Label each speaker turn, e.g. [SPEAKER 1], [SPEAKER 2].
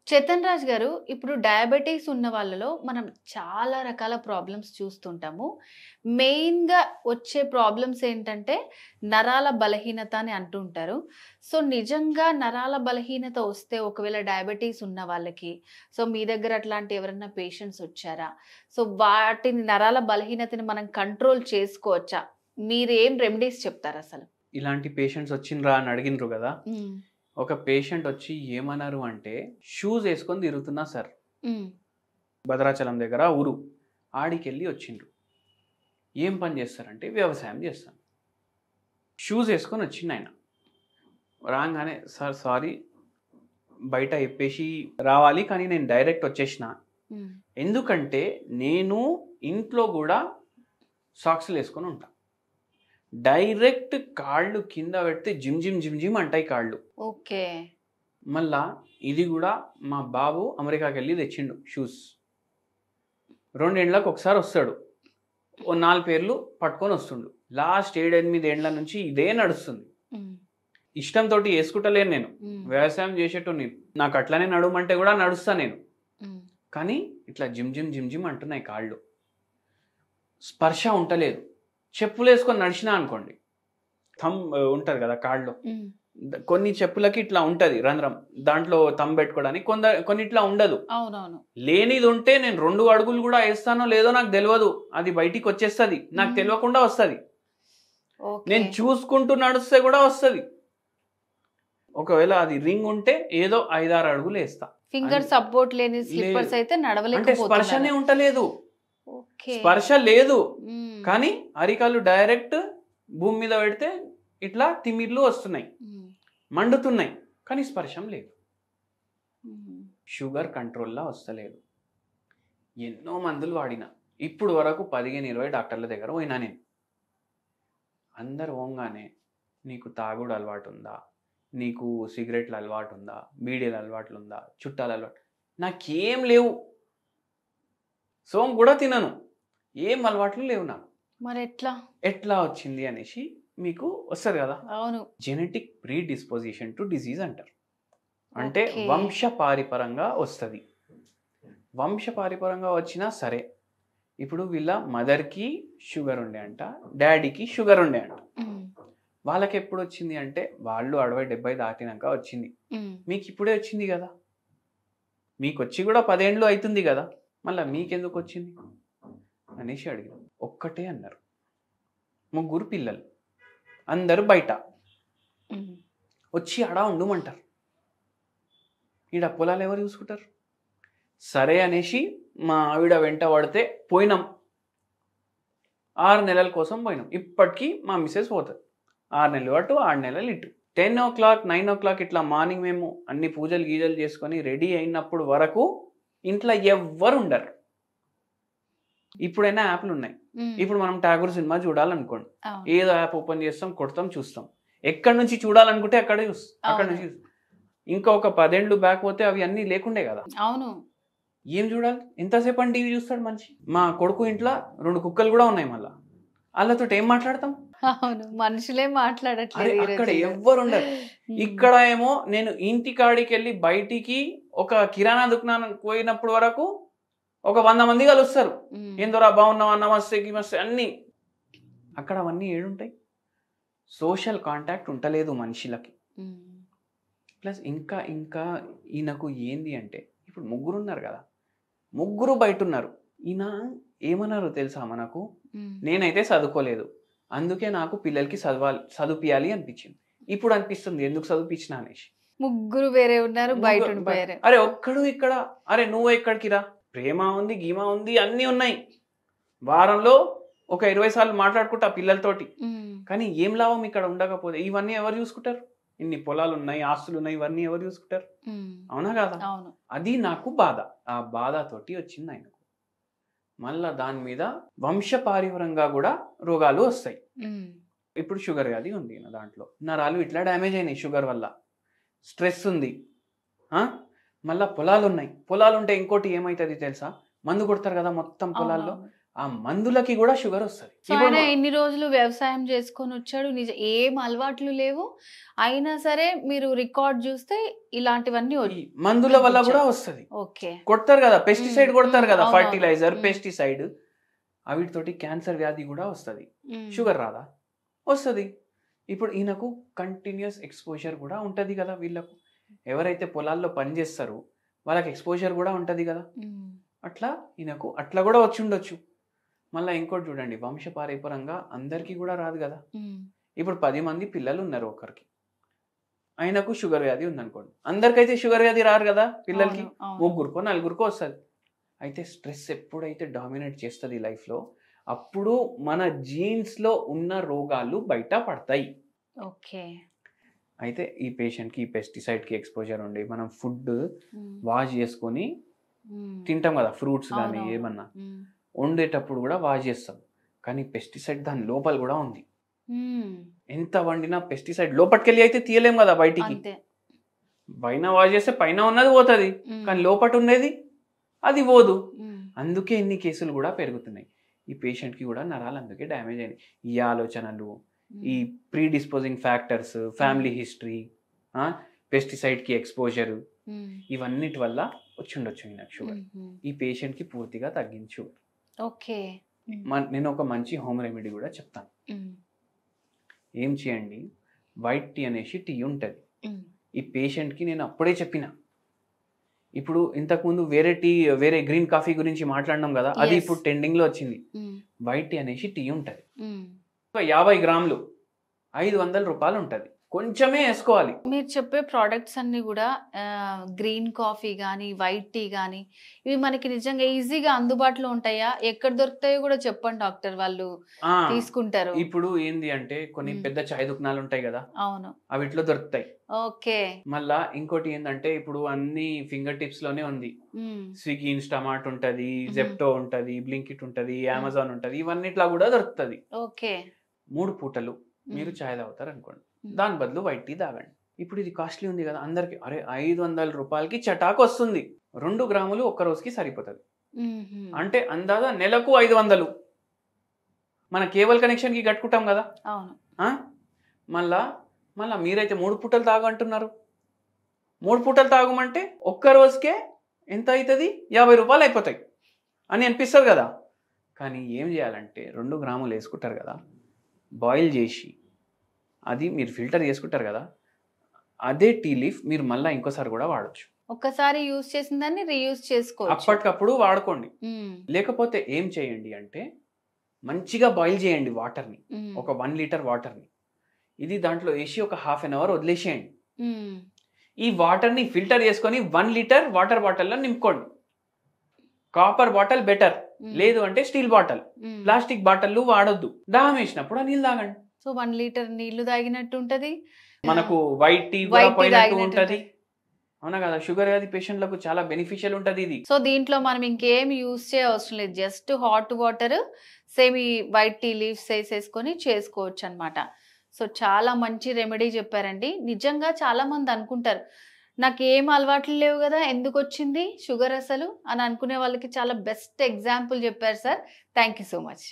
[SPEAKER 1] చేతన్ రాజ్ గారు, ఇప్పుడు డయాబెటిస్ ఉన్న వాళ్ళలో మనం చాలా రకాల ప్రాబ్లమ్స్ చూస్తుంటాము. మెయిన్‌గా వచ్చే ప్రాబ్లమ్స్ ఏంటంటే, నరాల బలహీనత అని అంటుంటారు. సో, నిజంగా నరాల బలహీనత వస్తే ఒకవేళ డయాబెటిస్ ఉన్న వాళ్ళకి, సో, మీ దగ్గర అట్లాంటి ఎవరన్నా పేషెంట్స్ వచ్చారా? సో, వాటిని నరాల బలహీనతని మనం కంట్రోల్ చేసుకోవచ్చా? మీరేం రెమెడీస్ చెప్తారసలు?
[SPEAKER 2] ఇలాంటి పేషెంట్స్ వచ్చిండ్రా అని అడిగినరు కదా.
[SPEAKER 1] హ్మ్.
[SPEAKER 2] ఒక పేషెంట్ వచ్చి ఏమన్నారు అంటే షూస్ వేసుకొని తిరుగుతున్నా సార్,
[SPEAKER 1] హ్మ్.
[SPEAKER 2] భద్రాచలం దగ్గర ఊరు ఆడికెళ్ళి వచ్చిండ్రు. ఏం పని చేస్తారంటే వ్యవసాయం చేస్తాను. షూస్ వేసుకొని వచ్చిండు ఆయన. రాగానే సార్ సారీ బయట ఇప్పేసి రావాలి, కానీ నేను డైరెక్ట్ వచ్చేసిన.
[SPEAKER 1] హ్మ్.
[SPEAKER 2] ఎందుకంటే నేను ఇంట్లో కూడా సాక్స్లు వేసుకొని ఉంటా. డైరెక్ట్ కాళ్ళు కింద పెడితే జిమ్ జిమ్ జిమ్ జిమ్ అంటాయి కాళ్ళు.
[SPEAKER 1] ఓకే.
[SPEAKER 2] మళ్ళా ఇది కూడా మా బాబు అమెరికాకి వెళ్ళి తెచ్చిండు షూస్. 2 ఏండ్లకు ఒకసారి వస్తాడు, ఓ 4 పేర్లు పట్టుకొని వస్తుండు. లాస్ట్ 7-8 ఏండ్ల నుంచి ఇదే నడుస్తుంది.
[SPEAKER 1] హ్మ్.
[SPEAKER 2] ఇష్టంతో వేసుకుంటలేను నేను,
[SPEAKER 1] హ్మ్.
[SPEAKER 2] వ్యవసాయం చేసేటోని. నాకు అట్లనే నడుమంటే కూడా నడుస్తా నేను.
[SPEAKER 1] హ్మ్.
[SPEAKER 2] కానీ ఇట్లా జిమ్ జిమ్ జిమ్ జిమ్ అంటున్నాయి కాళ్ళు, స్పర్శ ఉంటలేదు. చెప్పులు వేసుకొని నడిచినా అనుకోండి, థమ్ ఉంటుంది కదా కాళ్ళు,
[SPEAKER 1] హ్మ్.
[SPEAKER 2] కొన్ని చెప్పులకి ఇట్లా ఉంటుంది రంధ్రం, దాంట్లో థమ్ పెట్టుకోవడానికి. కొన్నిట్లా ఉండదు.
[SPEAKER 1] అవునవును.
[SPEAKER 2] లేనిది ఉంటే నేను 2 అడుగులు కూడా వేస్తానో లేదో నాకు తెలియదు, అది బయటికి వచ్చేస్తుంది, నాకు తెలియకుండా వస్తుంది.
[SPEAKER 1] ఓకే.
[SPEAKER 2] నేను చూసుకుంటూ నడుస్తే కూడా వస్తుంది. ఒకవేళ అది రింగ్ ఉంటే ఏదో 5-6 అడుగులు వేస్తా.
[SPEAKER 1] ఫింగర్ సపోర్ట్ లేని స్లిప్పర్స్
[SPEAKER 2] లేదు.
[SPEAKER 1] అయితే
[SPEAKER 2] అంటే
[SPEAKER 1] నడవలేకపోతున్నారు.
[SPEAKER 2] స్పర్శనే ఉంటలేదు,
[SPEAKER 1] ఓకే.
[SPEAKER 2] స్పర్శ లేదు.
[SPEAKER 1] హ్మ్.
[SPEAKER 2] కానీ అరికాలు డైరెక్ట్ భూమి మీద పెడితే ఇట్లా తిమ్మిర్లు వస్తున్నాయి,
[SPEAKER 1] హ్మ్.
[SPEAKER 2] మండుతున్నాయి, కానీ స్పర్శం లేదు.
[SPEAKER 1] హ్మ్.
[SPEAKER 2] షుగర్ కంట్రోల్లా వస్తలేదు. ఎన్నో మందులు వాడినా, ఇప్పుడు వరకు 15-20 డాక్టర్ల దగ్గర పోయినా నేను. అందరు పోగానే నీకు తాగుడు అలవాటు ఉందా, నీకు సిగరెట్ల అలవాటు ఉందా, బీడీల అలవాట్లు ఉందా, చుట్టాల అలవాటు, నాకేం లేవు. సోమ్ కూడా తినను, ఏం అలవాట్లు లేవు నాకు.
[SPEAKER 1] మరి ఎట్లా?
[SPEAKER 2] ఎట్లా వచ్చింది అనేసి మీకు వస్తుంది కదా.
[SPEAKER 1] అవును.
[SPEAKER 2] Genetic pre disposition to disease అంటారు. అంటే
[SPEAKER 1] ఓకే.
[SPEAKER 2] వంశపారిపరంగా వస్తుంది. వంశపారిపరంగా వచ్చినా సరే, ఇప్పుడు వీళ్ళ మదర్కి షుగర్ ఉండే అంట, డాడీకి షుగర్ ఉండే అంట.
[SPEAKER 1] హ్మ్.
[SPEAKER 2] వాళ్ళకి ఎప్పుడు వచ్చింది అంటే వాళ్ళు 60-70 దాటినాక వచ్చింది.
[SPEAKER 1] హ్మ్.
[SPEAKER 2] మీకు ఇప్పుడే వచ్చింది కదా, మీకు వచ్చి కూడా 10 ఏండ్లు అవుతుంది కదా, మళ్ళీ మీకెందుకు వచ్చింది అనేసి అడిగారు. ఒక్కటే అన్నారు, 3 పిల్లలు, అందరూ బయట
[SPEAKER 1] హ్మ్.
[SPEAKER 2] వచ్చి అడా ఉండమంటారు. ఈడ పొలాలు ఎవరు చూసుకుంటారు? సరే అనేసి మా ఆవిడ వెంట పడితే పోయినాం. 6 నెలల కోసం పోయినాం. ఇప్పటికీ మా మిస్సెస్ పోతుంది. 6 నెలలు అటు 6 నెలలు ఇటు. 10 o'clock 9 o'clock ఇట్లా మార్నింగ్ మేము అన్ని పూజలు గీజలు చేసుకొని రెడీ అయినప్పుడు వరకు ఇంట్లో ఎవ్వరు ఉండరు. ఇప్పుడైనా యాప్లు ఉన్నాయి.
[SPEAKER 1] హ్మ్.
[SPEAKER 2] ఇప్పుడు మనం ఠాగూర్ సినిమా చూడాలనుకోండి,
[SPEAKER 1] అవును.
[SPEAKER 2] ఏదో యాప్ ఓపెన్ చేస్తాం, కొడతాం, చూస్తాం. ఎక్కడి నుంచి చూడాలనుకుంటే అక్కడ అక్కడ నుంచి ఇంకా ఒక 10 ఏళ్ళు బ్యాక్ పోతే అవి అన్నీ లేకుండే కదా.
[SPEAKER 1] అవును.
[SPEAKER 2] ఏం చూడాలి, ఎంతసేపు అని టీవీ చూస్తాడు మనిషి. మా కొడుకు ఇంట్లో 2 కుక్కలు కూడా ఉన్నాయి. మళ్ళా వాళ్ళతో ఏం మాట్లాడతాం?
[SPEAKER 1] అవును. మనుషులే
[SPEAKER 2] అరే
[SPEAKER 1] మాట్లాడట్లేదు ఈ
[SPEAKER 2] అక్కడ
[SPEAKER 1] రోజుల్లో.
[SPEAKER 2] ఎవ్వరు ఉండరు.
[SPEAKER 1] హ్మ్.
[SPEAKER 2] ఇక్కడ ఏమో నేను ఇంటి కాడికి వెళ్ళి బయటికి ఒక కిరాణా దుకాణానికి పోయినప్పుడు వరకు ఒక 100 మంది కలుస్తారు.
[SPEAKER 1] హ్మ్.
[SPEAKER 2] ఏందోరా బాగున్నావా, నమస్తే గిమస్తే అన్నీ. అక్కడ అవన్నీ ఏడుంటాయి? సోషల్ కాంటాక్ట్ ఉంటలేదు మనుషులకి.
[SPEAKER 1] హ్మ్.
[SPEAKER 2] ప్లస్ ఇంకా ఇంకా ఈయనకు ఏంది అంటే, ఇప్పుడు 3 ఉన్నారు కదా, 3 బయట ఉన్నారు. ఈయన ఏమన్నారు తెలుసా మనకు?
[SPEAKER 1] హ్మ్.
[SPEAKER 2] నేనైతే చదువుకోలేదు, అందుకే నాకు పిల్లలకి చదివిపియాలి అనిపించింది. ఇప్పుడు అనిపిస్తుంది ఎందుకు చదివిపించిన అనేసి.
[SPEAKER 1] ముగ్గురు వేరే ఉన్నారు, బయట
[SPEAKER 2] ముగ్గురు
[SPEAKER 1] ఉండిపోయారు.
[SPEAKER 2] అరే ఒక్కడు ఇక్కడ, అరే నువ్వు ఎక్కడికి రా, ప్రేమ ఉంది, గీమ ఉంది, అన్నీ ఉన్నాయి. వారంలో ఒక 20 సార్లు మాట్లాడుకుంటా పిల్లలతోటి.
[SPEAKER 1] హ్మ్.
[SPEAKER 2] కానీ ఏం లాభం ఇక్కడ ఉండకపోతే? ఇవన్నీ ఎవరు చూసుకుంటారు? ఇన్ని పొలాలు ఉన్నాయి, ఆస్తులు ఉన్నాయి, ఇవన్నీ ఎవరు చూసుకుంటారు?
[SPEAKER 1] హ్మ్.
[SPEAKER 2] అవునా కాదా?
[SPEAKER 1] అవును.
[SPEAKER 2] అది నాకు బాధ. ఆ బాధతోటి వచ్చింది ఆయనకు. మళ్ళా దాని మీద వంశపారిపరంగా కూడా రోగాలు వస్తాయి.
[SPEAKER 1] హ్మ్.
[SPEAKER 2] ఇప్పుడు షుగర్ వ్యాధి ఉంది నా దాంట్లో, నరాలు ఇట్లా డ్యామేజ్ అయినాయి షుగర్ వల్ల. స్ట్రెస్ ఉంది, మళ్ళా పొలాలు ఉన్నాయి. పొలాలు ఉంటే ఇంకోటి ఏమవుతుంది తెలుసా? మందు కొడతారు కదా మొత్తం పొలాల్లో.
[SPEAKER 1] అవునవును.
[SPEAKER 2] ఆ మందులకి కూడా షుగర్ వస్తుంది.
[SPEAKER 1] సో ఆయన ఎన్ని రోజులు వ్యవసాయం చేసుకొని వచ్చాడు, ఏం అలవాట్లు లేవు, అయినా సరే మీరు రికార్డ్ చూస్తే ఇలాంటివన్నీ
[SPEAKER 2] మందుల వల్ల కూడా వస్తుంది.
[SPEAKER 1] ఓకే,
[SPEAKER 2] కొడతారు కదా, పెస్టిసైడ్ కొడతారు కదా,
[SPEAKER 1] అవునవును.
[SPEAKER 2] ఫర్టిలైజర్, పెస్టిసైడ్, అవిటితోటి క్యాన్సర్ వ్యాధి కూడా వస్తుంది. షుగర్ రాదా? వస్తుంది. ఇప్పుడు ఈయనకు కంటిన్యూస్ ఎక్స్పోజర్ కూడా ఉంటుంది కదా. వీళ్ళకు ఎవరైతే పొలాల్లో పనిచేస్తారో వాళ్ళకి ఎక్స్పోజర్ కూడా ఉంటుంది కదా. అట్లా ఈయనకు అట్లా కూడా వచ్చి ఉండొచ్చు. మళ్ళీ ఇంకోటి చూడండి, వంశపారంపరంగా అందరికీ కూడా రాదు కదా. ఇప్పుడు 10 మంది పిల్లలు ఉన్నారు ఒకరికి, ఆయనకు షుగర్ వ్యాధి ఉందనుకోండి, అందరికైతే షుగర్ వ్యాధి రారు కదా పిల్లలకి, 3 4 వస్తుంది. అయితే స్ట్రెస్ ఎప్పుడైతే డామినేట్ చేస్తుంది లైఫ్లో, అప్పుడు మన జీన్స్లో ఉన్న రోగాలు బయట పడతాయి.
[SPEAKER 1] ఓకే.
[SPEAKER 2] అయితే ఈ పేషెంట్కి ఈ పెస్టిసైడ్కి ఎక్స్పోజర్ ఉండి మనం ఫుడ్ వాష్ చేసుకొని తింటాం కదా, ఫ్రూట్స్ కానీ ఏమన్నా వండేటప్పుడు కూడా వాష్ చేస్తాం, కానీ పెస్టిసైడ్ దాని లోపల కూడా ఉంది. ఎంత వండినా పెస్టిసైడ్ లోపలికెళ్ళి అయితే తీయలేం కదా బయటికి. పైన వాష్ చేస్తే పైన ఉన్నది పోతుంది, కానీ లోపల ఉండేది అది పోదు. అందుకే ఇన్ని కేసులు కూడా పెరుగుతున్నాయి. ఈ పేషెంట్కి కూడా నరాలు అందుకే డ్యామేజ్ అయినాయి. ఈ ఆలోచనలు, ఈ predisposing factors, family history, పెస్టిసైడ్కి ఎక్స్పోజర్, ఇవన్నిటి వల్ల వచ్చి ఉండొచ్చు ఈయనకు షుగర్. ఈ పేషెంట్కి పూర్తిగా తగ్గించు.
[SPEAKER 1] ఓకే.
[SPEAKER 2] నేను ఒక మంచి హోమ్ రెమెడీ కూడా చెప్తాను. ఏం చేయండి, వైట్ టీ అనేసి టీ ఉంటుంది. ఈ పేషెంట్కి నేను అప్పుడే చెప్పిన, ఇప్పుడు ఇంతకుముందు వేరే గ్రీన్ కాఫీ గురించి మాట్లాడినాం కదా, అది ఇప్పుడు ట్రెండింగ్లో వచ్చింది. వైట్ టీ అనేసి టీ ఉంటుంది, 50 గ్రాములు 500 రూపాయలు ఉంటుంది. కొంచెమే వేసుకోవాలి.
[SPEAKER 1] మీరు చెప్పే ప్రోడక్ట్స్ అన్ని కూడా గ్రీన్ కాఫీ కానీ వైట్ టీ కానీ ఇవి మనకి నిజంగా ఈజీగా అందుబాటులో ఉంటాయా? ఎక్కడ దొరుకుతాయో కూడా చెప్పండి డాక్టర్, వాళ్ళు తీసుకుంటారు.
[SPEAKER 2] ఇప్పుడు ఏంది అంటే కొన్ని పెద్ద చాయ్ దుకాణాలు ఉంటాయి కదా,
[SPEAKER 1] అవును,
[SPEAKER 2] అవిట్లో దొరుకుతాయి.
[SPEAKER 1] ఓకే.
[SPEAKER 2] మళ్ళా ఇంకోటి ఏంటంటే ఇప్పుడు అన్ని ఫింగర్ టిప్స్ లోనే ఉంది. స్విగ్గీ, ఇన్స్టామార్ట్ ఉంటది, జెప్టో ఉంటది, బ్లింకిట్ ఉంటది, అమెజాన్ ఉంటది, ఇవన్నిట్లా కూడా దొరుకుతుంది.
[SPEAKER 1] ఓకే.
[SPEAKER 2] 3 పూటలు మీరు చాయ్ తాగుతారు అనుకోండి, దాని బదులు వైట్ టీ తాగండి. ఇప్పుడు ఇది కాస్ట్లీ ఉంది కదా అందరికి, అరే 500 రూపాయలకి చటాకు వస్తుంది, 2 గ్రాములు ఒక్క రోజుకి సరిపోతుంది. అంటే అందాజా నెలకు 500 మన కేబుల్ కనెక్షన్ కి కట్టుకుంటాం కదా. మళ్ళా మీరైతే 3 పూటలు తాగు అంటున్నారు. 3 పూటలు తాగమంటే ఒక్క రోజుకే ఎంత అవుతుంది, 50 రూపాయలు అయిపోతాయి అని అనిపిస్తుంది కదా. కానీ ఏం చేయాలంటే 2 గ్రాములు వేసుకుంటారు కదా, బాయిల్ చేసి అది మీరు ఫిల్టర్ చేసుకుంటారు కదా, అదే టీ లీఫ్ మీరు మళ్ళీ ఇంకోసారి కూడా వాడచ్చు.
[SPEAKER 1] ఒక్కసారి యూజ్ చేసిన దాన్ని రీయూజ్ చేసుకోవచ్చు,
[SPEAKER 2] అప్పటికప్పుడు వాడుకోండి. లేకపోతే ఏం చేయండి అంటే మంచిగా బాయిల్ చేయండి వాటర్ని, ఒక 1 లీటర్ వాటర్ని, ఇది దాంట్లో వేసి ఒక ½ అన్ అవర్ వదిలేసేయండి. ఈ వాటర్ని ఫిల్టర్ చేసుకొని 1 లీటర్ వాటర్ బాటిల్లో నింపుకోండి. కాపర్ బాటిల్ బెటర్, లేదు అంటే స్టీల్ బాటిల్, ప్లాస్టిక్ బాటిల్ వాడొద్దు. దాహం వేసినప్పుడు ఆ నీళ్ళు తాగండి.
[SPEAKER 1] సో 1 లీటర్ నీళ్లు తాగినట్టు ఉంటది,
[SPEAKER 2] మనకు వైట్ టీ కూడా పోయినట్టు ఉంటది. అవునా కదా, షుగర్ వ్యాధి పేషెంట్లకు చాలా బెనిఫిషియల్ ఉంటది ఇది.
[SPEAKER 1] సో దీంట్లో మనం ఇంకేం యూజ్ చేయవసరం లేదు, జస్ట్ హాట్ వాటర్ సేమ్ ఈ వైట్ టీ లీవ్స్ వేసేసుకొని చేసుకోవచ్చు అనమాట. సో చాలా మంచి రెమెడీ చెప్పారండి. నిజంగా చాలా మంది అనుకుంటారు నాకు ఏం అలవాట్లు లేవు కదా, ఎందుకు వచ్చింది షుగర్ అసలు అని అనుకునే వాళ్ళకి చాలా బెస్ట్ ఎగ్జాంపుల్ చెప్పారు sir. Thank you so much.